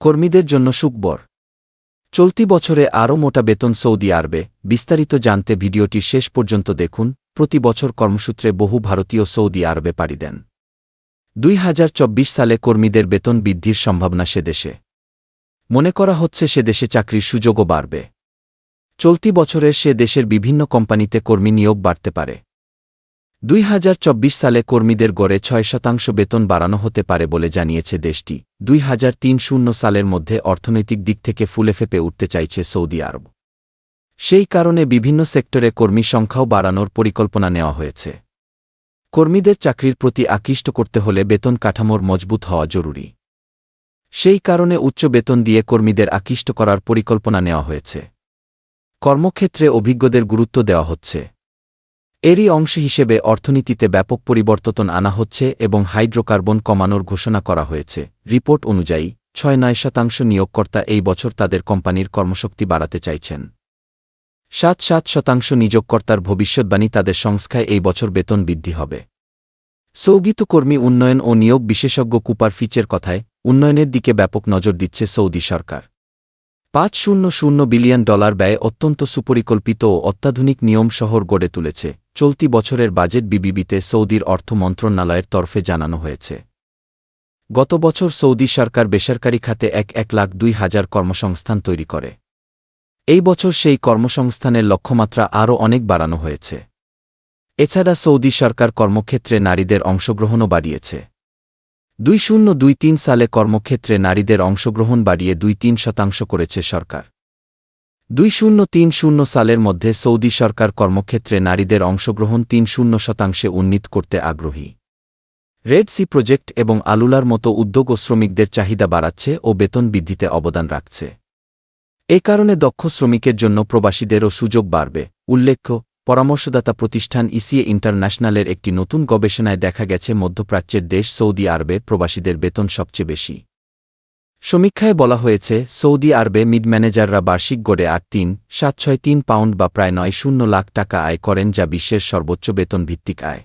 কর্মীদের জন্য সুখবর। চলতি বছরে আরও মোটা বেতন সৌদি আরবে। বিস্তারিত জানতে ভিডিওটি শেষ পর্যন্ত দেখুন। প্রতি বছর কর্মসূত্রে বহু ভারতীয় সৌদি আরবে পাড়ি দেন। 2024 সালে কর্মীদের বেতন বৃদ্ধির সম্ভাবনা সে দেশে। মনে করা হচ্ছে সে দেশে চাকরির সুযোগও বাড়বে। চলতি বছরের সে দেশের বিভিন্ন কোম্পানিতে কর্মী নিয়োগ বাড়তে পারে। 2024 সালে কর্মীদের গড়ে 6% বেতন বাড়ানো হতে পারে বলে জানিয়েছে দেশটি। 2030 সালের মধ্যে অর্থনৈতিক দিক থেকে ফুলে ফেঁপে উঠতে চাইছে সৌদি আরব। সেই কারণে বিভিন্ন সেক্টরে কর্মী সংখ্যাও বাড়ানোর পরিকল্পনা নেওয়া হয়েছে। কর্মীদের চাকরির প্রতি আকৃষ্ট করতে হলে বেতন কাঠামোর মজবুত হওয়া জরুরি। সেই কারণে উচ্চ বেতন দিয়ে কর্মীদের আকৃষ্ট করার পরিকল্পনা নেওয়া হয়েছে। কর্মক্ষেত্রে অভিজ্ঞদের গুরুত্ব দেওয়া হচ্ছে। এরই অংশ হিসেবে অর্থনীতিতে ব্যাপক পরিবর্তন আনা হচ্ছে এবং হাইড্রোকার্বন কমানোর ঘোষণা করা হয়েছে। রিপোর্ট অনুযায়ী 6-9% নিয়োগকর্তা এই বছর তাদের কোম্পানির কর্মশক্তি বাড়াতে চাইছেন। 7% নিয়োগকর্তার ভবিষ্যৎবাণী তাদের সংস্থায় এই বছর বেতন বৃদ্ধি হবে। সৌদিতে কর্মী উন্নয়ন ও নিয়োগ বিশেষজ্ঞ কুপার ফিচের কথায় উন্নয়নের দিকে ব্যাপক নজর দিচ্ছে সৌদি সরকার। $500 বিলিয়ন ব্যয়ে অত্যন্ত সুপরিকল্পিত ও অত্যাধুনিক নিয়ম শহর গড়ে তুলেছে। চলতি বছরের বাজেট বিবিবিতে সৌদির অর্থ মন্ত্রণালয়ের তরফে জানানো হয়েছে। গত বছর সৌদি সরকার বেসরকারি খাতে 1,02,000 কর্মসংস্থান তৈরি করে। এই বছর সেই কর্মসংস্থানের লক্ষ্যমাত্রা আরও অনেক বাড়ানো হয়েছে। এছাড়া সৌদি সরকার কর্মক্ষেত্রে নারীদের অংশগ্রহণও বাড়িয়েছে। 2023 সালে কর্মক্ষেত্রে নারীদের অংশগ্রহণ বাড়িয়ে 2-3% করেছে সরকার। 2030 সালের মধ্যে সৌদি সরকার কর্মক্ষেত্রে নারীদের অংশগ্রহণ 30% উন্নীত করতে আগ্রহী। রেড সি প্রজেক্ট এবং আলুলার মতো উদ্যোগ ও শ্রমিকদের চাহিদা বাড়াচ্ছে ও বেতন বৃদ্ধিতে অবদান রাখছে। এ কারণে দক্ষ শ্রমিকের জন্য প্রবাসীদেরও সুযোগ বাড়বে। উল্লেখ্য, পরামর্শদাতা প্রতিষ্ঠান ইসিএ ইন্টারন্যাশনালের একটি নতুন গবেষণায় দেখা গেছে মধ্যপ্রাচ্যের দেশ সৌদি আরবে প্রবাসীদের বেতন সবচেয়ে বেশি। সমীক্ষায় বলা হয়েছে সৌদি আরবে মিড ম্যানেজাররা বার্ষিক গড়ে 8,3,763 পাউন্ড বা প্রায় 9.0 লাখ টাকা আয় করেন, যা বিশ্বের সর্বোচ্চ বেতন ভিত্তিক আয়।